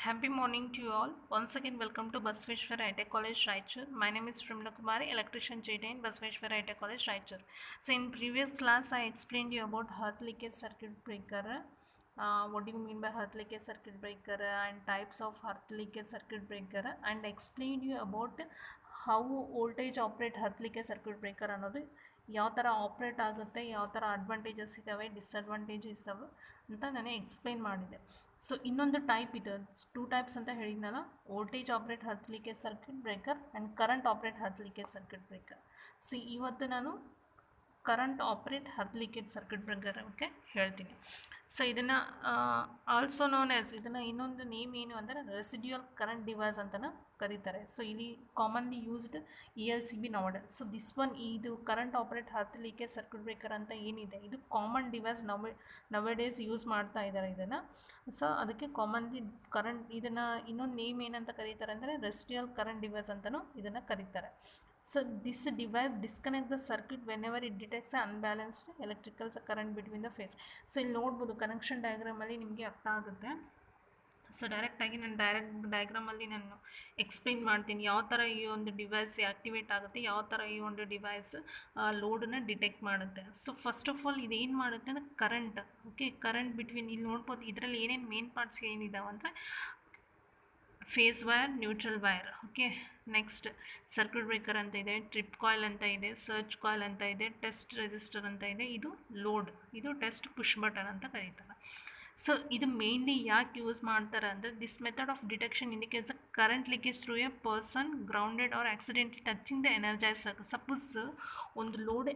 Happy morning to you all. Once again, welcome to Basveshwar IT College, Raichur. My name is Primla Kumari, electrician JD in Basveshwar IT College, Raichur. So, in previous class, I explained you about earth leakage circuit breaker. What do you mean by earth leakage circuit breaker and types of earth leakage circuit breaker, and explained you about how voltage operate earth leakage circuit breaker ಅನ್ನೋದು ಯಾವ ಥರ operate ಆಗುತ್ತೆ, ಯಾವ ಥರ advantages ಇದ್ದಾವೆ, disadvantages ಇದ್ದಾವೆ ಅಂತ ನಾನು ಎಕ್ಸ್ಪ್ಲೈನ್ ಮಾಡಿದೆ. ಸೊ ಇನ್ನೊಂದು ಟೈಪ್ ಇದೆ, 2 ಟೈಪ್ಸ್ ಅಂತ ಹೇಳಿದ್ನಲ್ಲ, voltage operate earth leakage circuit breaker and current operate earth leakage circuit breaker. So ಇವತ್ತು ನಾನು current operate earth leakage circuit breaker ಬಗ್ಗೆ ಹೇಳ್ತೀನಿ. ಸೊ ಇದನ್ನು ಆಲ್ಸೋ ನೋನ್ ಆ್ಯಸ್, ಇದನ್ನು ಇನ್ನೊಂದು ನೇಮ್ ಏನು ಅಂದರೆ ರೆಸಿಡ್ಯೂಯಲ್ ಕರೆಂಟ್ ಡಿವೈಸ್ ಅಂತಲೂ ಕರೀತಾರೆ. ಸೊ ಇಲ್ಲಿ commonly used ELCB nowadays. So this one, ಇದು current operate earth leakage circuit breaker ಅಂತ ಏನಿದೆ, ಇದು ಕಾಮನ್ ಡಿವೈಸ್ ನವಡೇಸ್ ಯೂಸ್ ಮಾಡ್ತಾ ಇದ್ದಾರೆ ಇದನ್ನು. ಸೊ ಅದಕ್ಕೆ ಕಾಮನ್ಲಿ ಇದನ್ನು ಇನ್ನೊಂದು ನೇಮ್ ಏನಂತ ಕರೀತಾರೆ ಅಂದರೆ ರೆಸಿಡ್ಯೂಯಲ್ ಕರೆಂಟ್ ಡಿವೈಸ್ ಅಂತಲೂ ಇದನ್ನು ಕರೀತಾರೆ. So this device disconnect the circuit whenever it detects an unbalanced electrical current between the phase. So ಇಲ್ಲಿ ನೋಡ್ಬೋದು ಕನೆಕ್ಷನ್ ಡಯಾಗ್ರಾಮಲ್ಲಿ ನಿಮಗೆ ಅರ್ಥ ಆಗುತ್ತೆ. ಸೊ ಡೈರೆಕ್ಟಾಗಿ ನಾನು ಡಯಾಗ್ರಾಮಲ್ಲಿ ನಾನು ಎಕ್ಸ್ಪ್ಲೈನ್ ಮಾಡ್ತೀನಿ ಯಾವ ಥರ ಈ ಒಂದು ಡಿವೈಸ್ ಆ್ಯಕ್ಟಿವೇಟ್ ಆಗುತ್ತೆ, ಯಾವ ಥರ ಈ ಒಂದು ಡಿವೈಸ್ ಲೋಡನ್ನು ಡಿಟೆಕ್ಟ್ ಮಾಡುತ್ತೆ. ಸೊ ಫಸ್ಟ್ ಆಫ್ ಆಲ್ ಇದೇನು ಮಾಡುತ್ತೆ ಅಂದರೆ ಕರೆಂಟ್, ಓಕೆ, ಕರೆಂಟ್ ಬಿಟ್ವೀನ್, ಇಲ್ಲಿ ನೋಡ್ಬೋದು ಇದರಲ್ಲಿ ಏನೇನು ಮೇನ್ ಪಾರ್ಟ್ಸ್ ಏನಿದಾವೆ ಅಂದರೆ phase wire, neutral wire, okay. Next circuit breaker ಅಂತ ಇದೆ, ಟ್ರಿಪ್ ಕಾಯಿಲ್ ಅಂತ ಇದೆ, ಸರ್ಚ್ ಕಾಯಿಲ್ ಅಂತ ಇದೆ, ಟೆಸ್ಟ್ ರೆಸಿಸ್ಟರ್ ಅಂತ ಇದೆ, ಇದು ಲೋಡ್, ಇದು ಟೆಸ್ಟ್ ಪುಷ್ ಬಟನ್ ಅಂತ ಕರೀತಾರೆ. ಸೊ ಇದು ಮೇನ್ಲಿ ಯಾಕೆ ಯೂಸ್ ಮಾಡ್ತಾರೆ ಅಂದರೆ this method of detection indicates the current leakage through a person grounded or accidentally touching the energise circuit. Suppose ಒಂದು ಲೋಡ್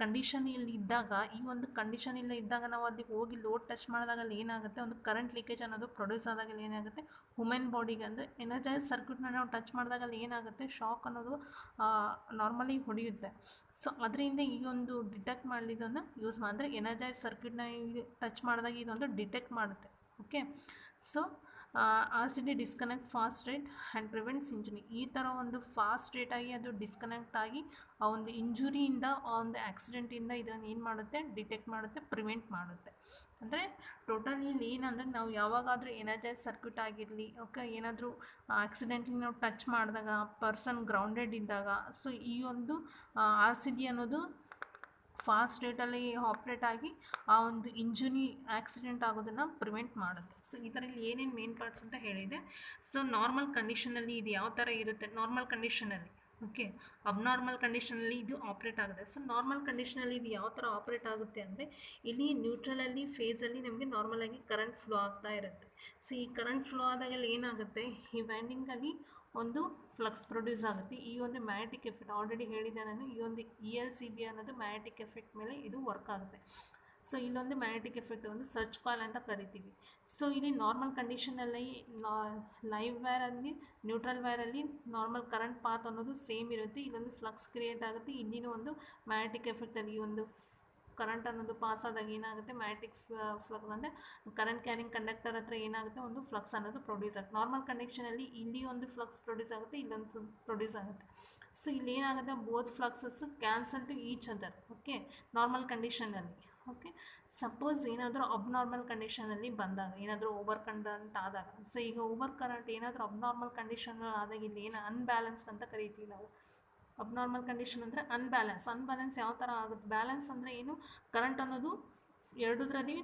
ಕಂಡೀಷನ್ ಇಲ್ಲಿ ಇದ್ದಾಗ, ಈ ಒಂದು ಕಂಡೀಷನ್ ಇಲ್ಲ ಇದ್ದಾಗ ನಾವು ಅದಕ್ಕೆ ಹೋಗಿ ಲೋಡ್ ಟಚ್ ಮಾಡಿದಾಗ ಅಲ್ಲಿ ಏನಾಗುತ್ತೆ, ಒಂದು ಕರೆಂಟ್ ಲೀಕೇಜ್ ಅನ್ನೋದು ಪ್ರೊಡ್ಯೂಸ್ ಆದಾಗ ಏನಾಗುತ್ತೆ, ಹ್ಯೂಮನ್ ಬಾಡಿಗೆ ಅಂದರೆ ಎನರ್ಜೈಸ್ ಸರ್ಕ್ಯೂಟ್ನ ನಾವು ಟಚ್ ಮಾಡಿದಾಗ ಅಲ್ಲಿ ಏನಾಗುತ್ತೆ, ಶಾಕ್ ಅನ್ನೋದು ನಾರ್ಮಲಿ ಹೊಡೆಯುತ್ತೆ. ಸೊ ಅದರಿಂದ ಈ ಒಂದು ಡಿಟೆಕ್ಟ್ ಮಾಡಲಿದ್ದನ್ನು ಯೂಸ್ ಮಾಡಿದ್ರೆ ಎನರ್ಜೈಸ್ ಸರ್ಕ್ಯೂಟ್ನ ಟಚ್ ಮಾಡಿದಾಗ ಇದೊಂದು ಡಿಟೆಕ್ಟ್ ಮಾಡುತ್ತೆ, okay. So RCD disconnect fast rate and prevents injury. ಈ ಥರ ಒಂದು ಫಾಸ್ಟ್ ರೇಟಾಗಿ ಅದು ಡಿಸ್ಕನೆಕ್ಟ್ ಆಗಿ ಆ ಒಂದು ಇಂಜುರಿಯಿಂದ, ಆ ಒಂದು ಆಕ್ಸಿಡೆಂಟಿಂದ ಇದನ್ನು ಏನು ಮಾಡುತ್ತೆ, ಡಿಟೆಕ್ಟ್ ಮಾಡುತ್ತೆ, ಪ್ರಿವೆಂಟ್ ಮಾಡುತ್ತೆ. ಅಂದರೆ ಟೋಟಲಿ ಇಲ್ಲಿ ಏನಂದರೆ ನಾವು ಯಾವಾಗಾದರೂ ಎನರ್ಜೈಸ್ ಸರ್ಕ್ಯೂಟ್ ಆಗಿರಲಿ, ಓಕೆ, ಏನಾದರೂ ಆಕ್ಸಿಡೆಂಟ್ಲಿ ನಾವು ಟಚ್ ಮಾಡಿದಾಗ, ಪರ್ಸನ್ ಗ್ರೌಂಡೆಡ್ ಇದ್ದಾಗ, ಸೊ ಈ ಒಂದು RCD ಅನ್ನೋದು ಫಾಸ್ಟ್ ರೇಟಲ್ಲಿ ಆಪ್ರೇಟ್ ಆಗಿ ಆ ಒಂದು ಇಂಜುರಿ, ಆಕ್ಸಿಡೆಂಟ್ ಆಗೋದನ್ನು ಪ್ರಿವೆಂಟ್ ಮಾಡುತ್ತೆ. ಸೊ ಇದರಲ್ಲಿ ಏನೇನು ಮೇನ್ ಪಾರ್ಟ್ಸ್ ಅಂತ ಹೇಳಿದೆ. ಸೊ ನಾರ್ಮಲ್ ಕಂಡೀಷನಲ್ಲಿ ಇದು ಯಾವ ಥರ ಇರುತ್ತೆ, ನಾರ್ಮಲ್ ಕಂಡೀಷನಲ್ಲಿ, ಓಕೆ, ಅಬ್ನಾರ್ಮಲ್ ಕಂಡೀಷನಲ್ಲಿ ಇದು ಆಪ್ರೇಟ್ ಆಗುತ್ತೆ. ಸೊ ನಾರ್ಮಲ್ ಕಂಡೀಷನಲ್ಲಿ ಇದು ಯಾವ ಥರ ಆಪ್ರೇಟ್ ಆಗುತ್ತೆ ಅಂದರೆ ಇಲ್ಲಿ ನ್ಯೂಟ್ರಲಲ್ಲಿ, ಫೇಸಲ್ಲಿ ನಮಗೆ ನಾರ್ಮಲಾಗಿ ಕರೆಂಟ್ ಫ್ಲೋ ಆಗ್ತಾ ಇರುತ್ತೆ. ಸೊ ಈ ಕರೆಂಟ್ ಫ್ಲೋ ಆದಾಗಲ್ಲಿ ಏನಾಗುತ್ತೆ, ಈ ವೈಂಡಿಂಗಲ್ಲಿ ಒಂದು ಫ್ಲಕ್ಸ್ ಪ್ರೊಡ್ಯೂಸ್ ಆಗುತ್ತೆ. ಈ ಒಂದು ಮ್ಯಾಗ್ನೆಟಿಕ್ ಎಫೆಕ್ಟ್ ಆಲ್ರೆಡಿ ಹೇಳಿದೆ ನಾನು, ಈ ಒಂದು ELCB ಅನ್ನೋದು ಮ್ಯಾಗ್ನೆಟಿಕ್ ಎಫೆಕ್ಟ್ ಮೇಲೆ ಇದು ವರ್ಕ್ ಆಗುತ್ತೆ. ಸೊ ಇಲ್ಲೊಂದು ಮ್ಯಾಗ್ನೆಟಿಕ್ ಎಫೆಕ್ಟ್ ಒಂದು ಸರ್ಚ್ ಕಾಯಿಲ್ ಅಂತ ಕರಿತೀವಿ. ಸೊ ಇಲ್ಲಿ ನಾರ್ಮಲ್ ಕಂಡೀಷನಲ್ಲಿ ಲೈವ್ ವೈರಲ್ಲಿ, ನ್ಯೂಟ್ರಲ್ ವೈರಲ್ಲಿ ನಾರ್ಮಲ್ ಕರೆಂಟ್ ಪಾತ್ ಅನ್ನೋದು ಸೇಮ್ ಇರುತ್ತೆ. ಇಲ್ಲೊಂದು ಫ್ಲಕ್ಸ್ ಕ್ರಿಯೇಟ್ ಆಗುತ್ತೆ. ಇಲ್ಲಿನೂ ಒಂದು ಮ್ಯಾಗ್ನೆಟಿಕ್ ಎಫೆಕ್ಟಲ್ಲಿ ಒಂದು ಕರೆಂಟ್ ಅನ್ನೋದು ಪಾಸ್ ಆದಾಗ ಏನಾಗುತ್ತೆ, ಮ್ಯಾಗ್ನೆಟಿಕ್ ಫ್ಲಕ್ಸ್ ಅಂದರೆ ಕರೆಂಟ್ ಕ್ಯಾರಿಂಗ್ ಕಂಡಕ್ಟರ್ ಹತ್ರ ಏನಾಗುತ್ತೆ, ಒಂದು ಫ್ಲಕ್ಸ್ ಅನ್ನೋದು ಪ್ರೊಡ್ಯೂಸ್ ಆಗುತ್ತೆ. ನಾರ್ಮಲ್ ಕಂಡೀಷನಲ್ಲಿ ಇಲ್ಲಿ ಒಂದು ಫ್ಲಕ್ಸ್ ಪ್ರೊಡ್ಯೂಸ್ ಆಗುತ್ತೆ, ಇಲ್ಲೊಂದು ಪ್ರೊಡ್ಯೂಸ್ ಆಗುತ್ತೆ. ಸೊ ಇಲ್ಲಿ ಏನಾಗುತ್ತೆ, both fluxes cancel to each other, okay, normal ಕಂಡೀಷನಲ್ಲಿ, ಓಕೆ. ಸಪೋಸ್ ಏನಾದರೂ ಅಬ್ನಾರ್ಮಲ್ ಕಂಡೀಷನಲ್ಲಿ ಬಂದಾಗ, ಏನಾದರೂ ಓವರ್ ಕರೆಂಟ್ ಆದಾಗ, ಸೊ ಈಗ ಓವರ್ ಕರೆಂಟ್ ಏನಾದರೂ ಅಬ್ನಾರ್ಮಲ್ ಕಂಡೀಷನಲ್ಲಿ ಆದಾಗ ಇಲ್ಲಿ ಏನು ಅನ್ಬ್ಯಾಲೆನ್ಸ್ಡ್ ಅಂತ ಕರಿತೀವಿ ನಾವು. ಅಬ್ನಾರ್ಮಲ್ ಕಂಡೀಷನ್ ಅಂದರೆ ಅನ್ಬ್ಯಾಲೆನ್ಸ್ ಯಾವ ಥರ ಆಗುತ್ತೆ, ಬ್ಯಾಲೆನ್ಸ್ ಅಂದರೆ ಏನು, ಕರೆಂಟ್ ಅನ್ನೋದು ಎರಡೂದ್ರಲ್ಲಿ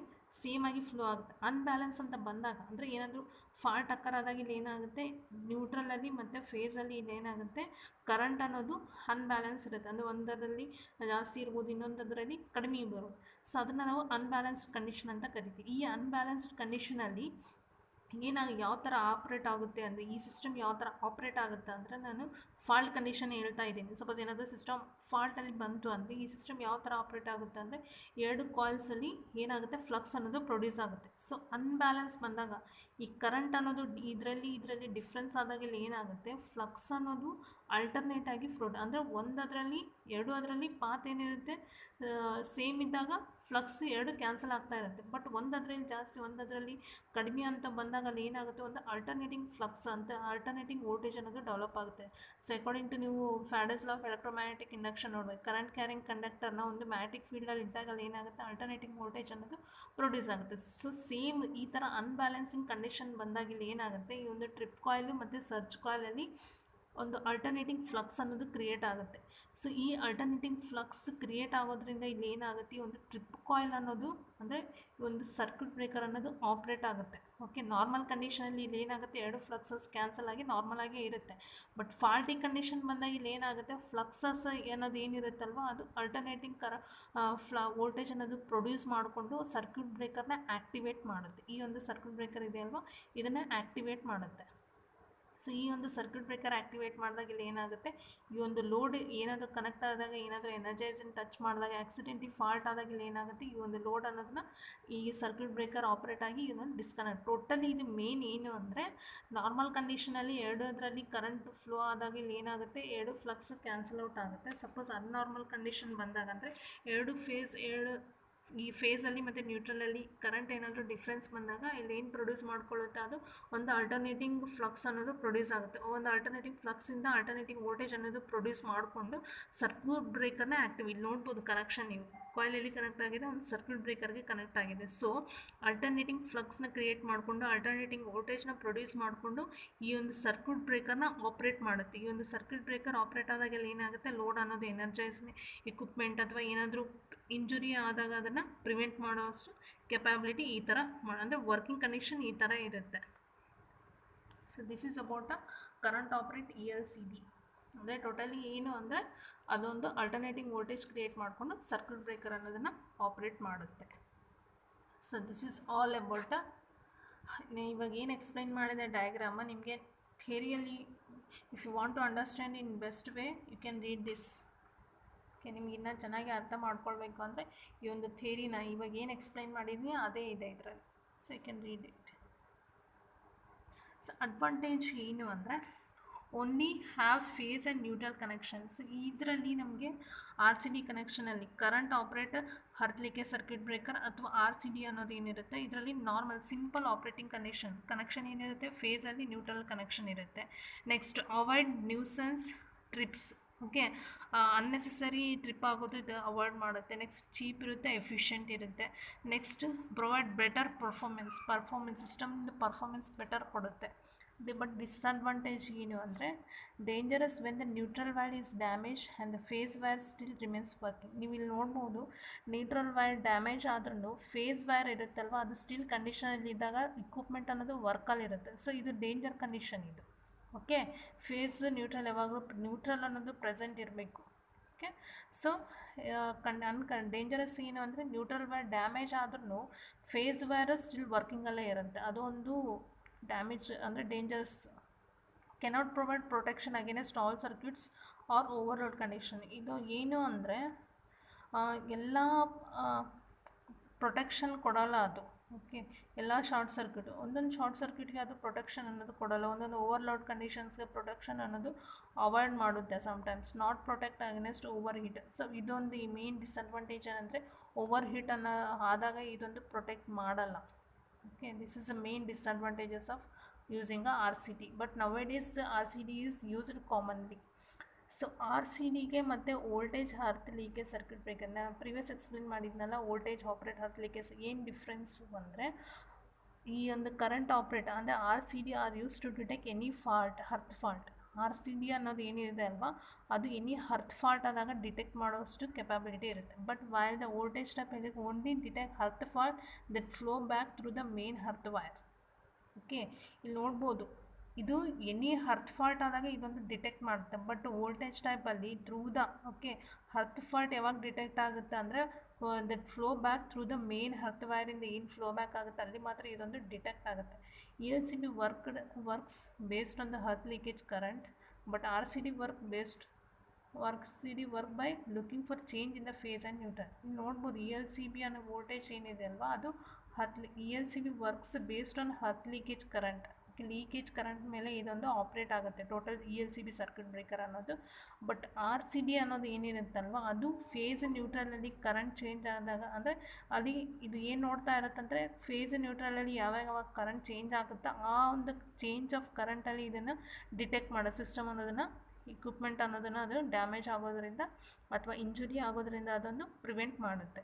ಸೇಮ್ ಆಗಿ ಫ್ಲೋ ಆಗುತ್ತೆ. ಅನ್ಬ್ಯಾಲೆನ್ಸ್ ಅಂತ ಬಂದಾಗ ಅಂದರೆ ಏನಾದರೂ ಫಾಲ್ಟ್ ಅಕ್ಕರ್ ಆದಾಗ ಇಲ್ಲಿ ಏನಾಗುತ್ತೆ, ನ್ಯೂಟ್ರಲಲ್ಲಿ ಮತ್ತು ಫೇಸಲ್ಲಿ ಇಲ್ಲಿ ಏನಾಗುತ್ತೆ, ಕರೆಂಟ್ ಅನ್ನೋದು ಅನ್ಬ್ಯಾಲೆನ್ಸ್ ಇರುತ್ತೆ. ಅಂದರೆ ಒಂದರಲ್ಲಿ ಜಾಸ್ತಿ ಇರ್ಬೋದು, ಇನ್ನೊಂದರಲ್ಲಿ ಕಡಿಮೆ ಇರ್ಬೋದು. ಸೊ ಅದನ್ನು ನಾವು ಅನ್ಬ್ಯಾಲೆನ್ಸ್ಡ್ ಕಂಡೀಷನ್ ಅಂತ ಕರಿತೀವಿ. ಈ ಅನ್ಬ್ಯಾಲೆನ್ಸ್ಡ್ ಕಂಡೀಷನಲ್ಲಿ ಯಾವ ಥರ ಆಪ್ರೇಟ್ ಆಗುತ್ತೆ ಅಂದರೆ, ಈ ಸಿಸ್ಟಮ್ ಯಾವ ಥರ ಆಪ್ರೇಟ್ ಆಗುತ್ತೆ ಅಂದರೆ, ನಾನು ಫಾಲ್ಟ್ ಕಂಡೀಷನ್ ಹೇಳ್ತಾ ಇದ್ದೀನಿ. ಸಪೋಸ್ ಏನಾದರೂ ಸಿಸ್ಟಮ್ ಫಾಲ್ಟಲ್ಲಿ ಬಂತು ಅಂದರೆ ಈ ಸಿಸ್ಟಮ್ ಯಾವ ಥರ ಆಪ್ರೇಟ್ ಆಗುತ್ತೆ ಅಂದರೆ, ಎರಡು ಕಾಯಿಲ್ಸಲ್ಲಿ ಏನಾಗುತ್ತೆ, ಫ್ಲಕ್ಸ್ ಅನ್ನೋದು ಪ್ರೊಡ್ಯೂಸ್ ಆಗುತ್ತೆ. ಸೊ ಅನ್ಬ್ಯಾಲೆನ್ಸ್ ಬಂದಾಗ ಈ ಕರೆಂಟ್ ಅನ್ನೋದು ಇದರಲ್ಲಿ ಡಿಫ್ರೆನ್ಸ್ ಆದಾಗ ಇಲ್ಲಿ ಏನಾಗುತ್ತೆ, ಫ್ಲಕ್ಸ್ ಅನ್ನೋದು ಅಲ್ಟರ್ನೇಟ್ ಆಗಿ ಅಂದರೆ ಒಂದರಲ್ಲಿ ಅದರಲ್ಲಿ ಪಾತ್ ಏನಿರುತ್ತೆ ಸೇಮ್ ಇದ್ದಾಗ ಫ್ಲಕ್ಸ್ ಎರಡು ಕ್ಯಾನ್ಸಲ್ ಆಗ್ತಾ ಇರುತ್ತೆ. ಬಟ್ ಒಂದದ್ರಲ್ಲಿ ಜಾಸ್ತಿ, ಒಂದದ್ರಲ್ಲಿ ಕಡಿಮೆ ಅಂತ ಬಂದಾಗ ಬಂದಾಗ ಅಲ್ಲಿ ಏನಾಗುತ್ತೆ, ಒಂದು ಅಲ್ಟರ್ನೇಟಿಂಗ್ ಫ್ಲಕ್ಸ್ ಅಂತ ಅಲ್ಟರ್ನೇಟಿಂಗ್ ವೋಲ್ಟೇಜ್ ಅನ್ನೋದು ಡೆವಲಪ್ ಆಗುತ್ತೆ. ಸೊ ಅಕಾರ್ಡಿಂಗ್ ಟು ನೀವು Faraday's law of electromagnetic induction ನೋಡ್ಬೇಕು, ಕರೆಂಟ್ ಕ್ಯಾರಿಂಗ್ ಕಂಡಕ್ಟರ್ನ ಒಂದು ಮ್ಯಾಗ್ನೆಟಿಕ್ ಫೀಲ್ಡಲ್ಲಿ ಇದ್ದಾಗ ಅಲ್ಲಿ ಏನಾಗುತ್ತೆ, ಅಲ್ಟರ್ನೇಟಿಂಗ್ ವೋಲ್ಟೇಜ್ ಅನ್ನೋದು ಪ್ರೊಡ್ಯೂಸ್ ಆಗುತ್ತೆ. ಸೊ ಸೇಮ್ ಈ ಥರ ಅನ್ಬ್ಯಾಲೆನ್ಸಿಂಗ್ ಕಂಡೀಷನ್ ಬಂದಾಗ ಇಲ್ಲಿ ಏನಾಗುತ್ತೆ, ಈ ಒಂದು ಟ್ರಿಪ್ ಕಾಯಿಲು ಮತ್ತು ಸರ್ಚ್ ಕಾಯಿಲಲ್ಲಿ ಒಂದು ಅಲ್ಟರ್ನೇಟಿಂಗ್ ಫ್ಲಕ್ಸ್ ಅನ್ನೋದು ಕ್ರಿಯೇಟ್ ಆಗುತ್ತೆ. ಸೊ ಈ ಅಲ್ಟರ್ನೇಟಿಂಗ್ ಫ್ಲಕ್ಸ್ ಕ್ರಿಯೇಟ್ ಆಗೋದ್ರಿಂದ ಇಲ್ಲಿ ಏನಾಗುತ್ತೆ, ಈ ಒಂದು ಟ್ರಿಪ್ ಕಾಯಿಲ್ ಅನ್ನೋದು ಅಂದರೆ ಒಂದು ಸರ್ಕ್ಯೂಟ್ ಬ್ರೇಕರ್ ಅನ್ನೋದು ಆಪ್ರೇಟ್ ಆಗುತ್ತೆ. ಓಕೆ, ನಾರ್ಮಲ್ ಕಂಡೀಷನಲ್ಲಿ ಇಲ್ಲಿ ಏನಾಗುತ್ತೆ, ಎರಡು ಫ್ಲಕ್ಸಸ್ ಕ್ಯಾನ್ಸಲ್ ಆಗಿ ನಾರ್ಮಲ್ ಆಗೇ ಇರುತ್ತೆ. ಬಟ್ ಫಾಲ್ಟಿ ಕಂಡೀಷನ್ ಬಂದಾಗ ಇಲ್ಲಿ ಏನಾಗುತ್ತೆ, ಫ್ಲಕ್ಸಸ್ ಅನ್ನೋದು ಏನಿರುತ್ತಲ್ವ ಅದು ಅಲ್ಟರ್ನೇಟಿಂಗ್ ವೋಲ್ಟೇಜ್ ಅನ್ನೋದು ಪ್ರೊಡ್ಯೂಸ್ ಮಾಡಿಕೊಂಡು ಸರ್ಕ್ಯೂಟ್ ಬ್ರೇಕರ್ನ ಆ್ಯಕ್ಟಿವೇಟ್ ಮಾಡುತ್ತೆ. ಈ ಒಂದು ಸರ್ಕ್ಯೂಟ್ ಬ್ರೇಕರ್ ಇದೆ ಅಲ್ವಾ, ಇದನ್ನು ಆ್ಯಕ್ಟಿವೇಟ್ ಮಾಡುತ್ತೆ. ಸೊ ಈ ಒಂದು ಸರ್ಕ್ಯೂಟ್ ಬ್ರೇಕರ್ ಆ್ಯಕ್ಟಿವೇಟ್ ಮಾಡಿದಾಗ ಇಲ್ಲಿ ಏನಾಗುತ್ತೆ, ಈ ಒಂದು ಲೋಡ್ ಏನಾದರೂ ಕನೆಕ್ಟ್ ಆದಾಗ, ಏನಾದರೂ ಎನರ್ಜೈಸನ್ನು ಟಚ್ ಮಾಡಿದಾಗ, ಆಕ್ಸಿಡೆಂಟ್ಲಿ ಫಾಲ್ಟ್ ಆದಾಗ ಇಲ್ಲಿ ಏನಾಗುತ್ತೆ, ಈ ಒಂದು ಲೋಡ್ ಅನ್ನೋದನ್ನ ಈ ಸರ್ಕ್ಯೂಟ್ ಬ್ರೇಕರ್ ಆಪ್ರೇಟ್ ಆಗಿ ಇದನ್ನು ಡಿಸ್ಕನೆಕ್ಟ್. ಟೋಟಲಿ ಇದು ಮೇನ್ ಏನು ಅಂದರೆ, ನಾರ್ಮಲ್ ಕಂಡೀಷನಲ್ಲಿ ಎರಡರಲ್ಲಿ ಕರೆಂಟ್ ಫ್ಲೋ ಆದಾಗ ಇಲ್ಲಿ ಏನಾಗುತ್ತೆ, ಎರಡು ಫ್ಲಕ್ಸ್ ಕ್ಯಾನ್ಸಲ್ ಔಟ್ ಆಗುತ್ತೆ. ಸಪೋಸ್ ಅನ್ನಾರ್ಮಲ್ ಕಂಡೀಷನ್ ಬಂದಾಗ ಅಂದರೆ ಎರಡು ಈ ಫೇಸಲ್ಲಿ ಮತ್ತು ನ್ಯೂಟ್ರಲಲ್ಲಿ ಕರೆಂಟ್ ಏನಾದರೂ ಡಿಫ್ರೆನ್ಸ್ ಬಂದಾಗ ಇಲ್ಲಿ ಏನು ಪ್ರೊಡ್ಯೂಸ್ ಮಾಡ್ಕೊಳ್ಳುತ್ತೆ, ಅದು ಒಂದು ಅಲ್ಟರ್ನೇಟಿಂಗ್ ಫ್ಲಕ್ಸ್ ಅನ್ನೋದು ಪ್ರೊಡ್ಯೂಸ್ ಆಗುತ್ತೆ. ಒಂದು ಅಲ್ಟರ್ನೇಟಿಂಗ್ ಫ್ಲಕ್ಸಿಂದ ಅಲ್ಟರ್ನೇಟಿಂಗ್ ವೋಲ್ಟೇಜ್ ಅನ್ನೋದು ಪ್ರೊಡ್ಯೂಸ್ ಮಾಡಿಕೊಂಡು ಸರ್ಕ್ಯೂಟ್ ಬ್ರೇಕರ್ನ ಆ್ಯಕ್ಟಿವ್. ಇಲ್ಲಿ ನೋಡ್ಬೋದು ಕನೆಕ್ಷನ್, ನೀವು ಕಾಯಿಲಲ್ಲಿ ಕನೆಕ್ಟ್ ಆಗಿದೆ, ಒಂದು ಸರ್ಕ್ಯೂಟ್ ಬ್ರೇಕರ್ಗೆ ಕನೆಕ್ಟ್ ಆಗಿದೆ. ಸೊ ಅಲ್ಟರ್ನೇಟಿಂಗ್ ಫ್ಲಕ್ಸ್ನ ಕ್ರಿಯೇಟ್ ಮಾಡಿಕೊಂಡು ಅಲ್ಟರ್ನೇಟಿಂಗ್ ವೋಲ್ಟೇಜ್ನ ಪ್ರೊಡ್ಯೂಸ್ ಮಾಡಿಕೊಂಡು ಈ ಒಂದು ಸರ್ಕ್ಯೂಟ್ ಬ್ರೇಕರ್ನ ಆಪ್ರೇಟ್ ಮಾಡುತ್ತೆ. ಈ ಒಂದು ಸರ್ಕ್ಯೂಟ್ ಬ್ರೇಕರ್ ಆಪ್ರೇಟ್ ಆದಾಗೆಲ್ಲ ಏನಾಗುತ್ತೆ, ಲೋಡ್ ಅನ್ನೋದು ಎನರ್ಜೈಸ್ ಇಕ್ವಿಪ್ಮೆಂಟ್ ಅಥವಾ ಏನಾದರೂ ಇಂಜುರಿ ಆದಾಗ ಅದನ್ನು ಪ್ರಿವೆಂಟ್ ಮಾಡೋಷ್ಟು ಕೆಪಾಬಿಲಿಟಿ ಈ ಥರ ಅಂದರೆ ವರ್ಕಿಂಗ್ ಕಂಡೀಷನ್ ಈ ಥರ ಇರುತ್ತೆ. So this is about a current operate ELCB. ಅಂದರೆ ಟೋಟಲಿ ಏನು ಅಂದರೆ ಅದೊಂದು ಅಲ್ಟರ್ನೇಟಿಂಗ್ ವೋಲ್ಟೇಜ್ ಕ್ರಿಯೇಟ್ ಮಾಡಿಕೊಂಡು ಸರ್ಕ್ಯೂಟ್ ಬ್ರೇಕರ್ ಅನ್ನೋದನ್ನು ಆಪ್ರೇಟ್ ಮಾಡುತ್ತೆ. So this is all about ಇವಾಗ ಏನು ಎಕ್ಸ್ಪ್ಲೈನ್ ಮಾಡಿದೆ ಡಯಾಗ್ರಾಮ, ನಿಮಗೆ ಥಿಯರಿಯಲ್ಲಿ if you want to understand in best way you can read this. Okay, ನಿಮ್ಗೆ ಇನ್ನೂ ಚೆನ್ನಾಗಿ ಅರ್ಥ ಮಾಡ್ಕೊಳ್ಬೇಕು ಅಂದರೆ ಈ ಒಂದು ಥಿಯರಿನ ಇವಾಗ ಏನು ಎಕ್ಸ್ಪ್ಲೈನ್ ಮಾಡಿದ್ದೀನಿ ಅದೇ ಇದೆ ಇದರಲ್ಲಿ. So you can read it. So advantage ಏನು ಅಂದರೆ only have phase and neutral connections. ಇದರಲ್ಲಿ ನಮಗೆ RCD ಕನೆಕ್ಷನಲ್ಲಿ ಕರೆಂಟ್ ಆಪ್ರೇಟರ್ ಹರ್ತ್ಲಿಕ್ಕೆ ಸರ್ಕ್ಯೂಟ್ ಬ್ರೇಕರ್ ಅಥವಾ RCD ಅನ್ನೋದು ಏನಿರುತ್ತೆ, ಇದರಲ್ಲಿ ನಾರ್ಮಲ್ ಸಿಂಪಲ್ ಆಪ್ರೇಟಿಂಗ್ ಕನೆಕ್ಷನ್ ಏನಿರುತ್ತೆ, ಫೇಸಲ್ಲಿ ನ್ಯೂಟ್ರಲ್ ಕನೆಕ್ಷನ್ ಇರುತ್ತೆ. Next avoid nuisance trips. Okay, unnecessary trip ಆಗೋದು ಇದು ಅವಾಯ್ಡ್ ಮಾಡುತ್ತೆ. ನೆಕ್ಸ್ಟ್ ಚೀಪ್ ಇರುತ್ತೆ, ಎಫಿಷಿಯೆಂಟ್ ಇರುತ್ತೆ. ನೆಕ್ಸ್ಟ್ ಪ್ರೊವೈಡ್ ಬೆಟರ್ ಪರ್ಫಾರ್ಮೆನ್ಸ್ ಸಿಸ್ಟಮ್ದು ಪರ್ಫಾರ್ಮೆನ್ಸ್ ಬೆಟರ್ ಕೊಡುತ್ತೆ. ಬಟ್ ಡಿಸ್ಅಡ್ವಾಂಟೇಜ್ ಏನು ಅಂದರೆ dangerous when the neutral wire is damage and the phase wire still remains working. ನೀವು ಇಲ್ಲಿ ನೋಡ್ಬೋದು, ನ್ಯೂಟ್ರಲ್ ವೈರ್ ಡ್ಯಾಮೇಜ್ ಆದ್ರೂ ಫೇಸ್ ವೈರ್ ಇರುತ್ತಲ್ವ ಅದು ಸ್ಟಿಲ್ ಕಂಡೀಷನಲ್ಲಿ ಇದ್ದಾಗ ಇಕ್ವಿಪ್ಮೆಂಟ್ ಅನ್ನೋದು ವರ್ಕಲ್ಲಿರುತ್ತೆ. ಸೊ ಇದು ಡೇಂಜರ್ ಕಂಡೀಷನ್ ಇದು. ಓಕೆ, ಫೇಸ್ ನ್ಯೂಟ್ರಲ್ ಯಾವಾಗಲೂ ನ್ಯೂಟ್ರಲ್ ಅನ್ನೋದು ಪ್ರೆಸೆಂಟ್ ಇರಬೇಕು. ಓಕೆ, ಸೊ ಡೇಂಜರಸ್ ಏನು ಅಂದರೆ ನ್ಯೂಟ್ರಲ್ ವೈರ್ ಡ್ಯಾಮೇಜ್ ಆದ್ರೂ ಫೇಸ್ ವೈರ್ ಸ್ಟಿಲ್ ವರ್ಕಿಂಗಲ್ಲೇ ಇರುತ್ತೆ. ಅದೊಂದು ಡ್ಯಾಮೇಜ್ ಅಂದರೆ dangerous. Cannot provide protection against all circuits or overload condition. ಇದು ಏನು ಅಂದರೆ ಎಲ್ಲ ಪ್ರೊಟೆಕ್ಷನ್ ಕೊಡೋಲ್ಲ ಅದು. ಓಕೆ, ಎಲ್ಲ ಶಾರ್ಟ್ ಸರ್ಕ್ಯೂಟ್, ಒಂದೊಂದು ಶಾರ್ಟ್ ಸರ್ಕ್ಯೂಟ್ಗೆ ಅದು ಪ್ರೊಟೆಕ್ಷನ್ ಅನ್ನೋದು ಕೊಡೋಲ್ಲ. ಒಂದೊಂದು ಓವರ್ಲೋಡ್ ಕಂಡೀಷನ್ಸ್ಗೆ ಪ್ರೊಟೆಕ್ಷನ್ ಅನ್ನೋದು ಅವಾಯ್ಡ್ ಮಾಡುತ್ತೆ. Sometimes not protect against over heat. So ಇದೊಂದು ಈ ಮೇನ್ ಡಿಸ್ಅಡ್ವಾಂಟೇಜ್ ಏನಂದರೆ ಓವರ್ ಹೀಟ್ ಅನ್ನೋ ಆದಾಗ ಇದೊಂದು ಪ್ರೊಟೆಕ್ಟ್ ಮಾಡಲ್ಲ. Okay, this is the main disadvantages of using a RCD. But nowadays RCD is used commonly. So RCDಗೆ ಮತ್ತು ವೋಲ್ಟೇಜ್ ಹರ್ತ್ ಲೀಕೇಜ್ ಸರ್ಕ್ಯೂಟ್ ಬ್ರೇಕರ್ನ ಪ್ರಿವಿಯಸ್ ಎಕ್ಸ್ಪ್ಲೇನ್ ಮಾಡಿದ್ನಲ್ಲ, ವೋಲ್ಟೇಜ್ ಆಪ್ರೇಟ್ ಹರ್ತ್ ಲೀಕೇಜ್ ಏನು ಡಿಫ್ರೆನ್ಸು ಅಂದರೆ ಈ ಒಂದು ಕರೆಂಟ್ ಆಪ್ರೇಟ್ ಅಂದರೆ RCD R use to detect any fault, earth fault. RCD ಅನ್ನೋದು ಏನಿದೆ ಅಲ್ವಾ, ಅದು ಎನಿ ಹರ್ತ್ ಫಾಲ್ಟ್ ಆದಾಗ ಡಿಟೆಕ್ಟ್ ಮಾಡೋಷ್ಟು ಕೆಪಾಬಿಲಿಟಿ ಇರುತ್ತೆ. But while the voltage type only detect earth fault that flow back through the main earth wire. Okay, ಇಲ್ಲಿ ನೋಡ್ಬೋದು, ಇದು ಎನಿ ಹರ್ತ್ ಫಾಲ್ಟ್ ಆದಾಗ ಇದೊಂದು ಡಿಟೆಕ್ಟ್ ಮಾಡುತ್ತೆ. ಬಟ್ ವೋಲ್ಟೇಜ್ ಟೈಪಲ್ಲಿ ಥ್ರೂ ದ ಹರ್ತ್ ಫಾಲ್ಟ್ ಯಾವಾಗ ಡಿಟೆಕ್ಟ್ ಆಗುತ್ತೆ ಅಂದರೆ that flow back through the main earth ವೈರಿಂದ ಏನು ಫ್ಲೋ ಬ್ಯಾಕ್ ಆಗುತ್ತೆ ಅಲ್ಲಿ ಮಾತ್ರ ಇದೊಂದು ಡಿಟೆಕ್ಟ್ ಆಗುತ್ತೆ. ELCB works based on the earth leakage current, but RCD work by looking for change in the phase and neutral. ನೋಡ್ಬೋದು ELCB ಅನ್ನೋ voltage ಏನಿದೆ ಅಲ್ವಾ, ಅದು ELCB works based on earth leakage current. Leakage current ಮೇಲೆ ಇದೊಂದು operate ಆಗುತ್ತೆ total ELCB circuit breaker ಅನ್ನೋದು. But RCD ಅನ್ನೋದು ಏನಿರುತ್ತಲ್ವ ಅದು ಫೇಸ್ ನ್ಯೂಟ್ರಲಲ್ಲಿ ಕರೆಂಟ್ ಚೇಂಜ್ ಆದಾಗ, ಅಂದರೆ ಅಲ್ಲಿ ಇದು ಏನು ನೋಡ್ತಾ ಇರುತ್ತಂದರೆ ಫೇಸ್ ನ್ಯೂಟ್ರಲಲ್ಲಿ ಯಾವಾಗ ಕರೆಂಟ್ ಚೇಂಜ್ ಆಗುತ್ತೋ ಆ ಒಂದು ಚೇಂಜ್ ಆಫ್ ಕರೆಂಟಲ್ಲಿ ಇದನ್ನು ಡಿಟೆಕ್ಟ್ ಮಾಡೋ ಸಿಸ್ಟಮ್ ಅನ್ನೋದನ್ನು, ಇಕ್ವಿಪ್ಮೆಂಟ್ ಅನ್ನೋದನ್ನು ಅದು ಡ್ಯಾಮೇಜ್ ಆಗೋದ್ರಿಂದ ಅಥವಾ ಇಂಜುರಿ ಆಗೋದ್ರಿಂದ ಅದನ್ನು ಪ್ರಿವೆಂಟ್ ಮಾಡುತ್ತೆ.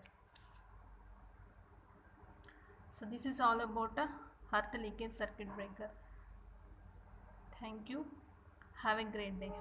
So this is all about a earth leakage circuit breaker. Thank you. Have a great day.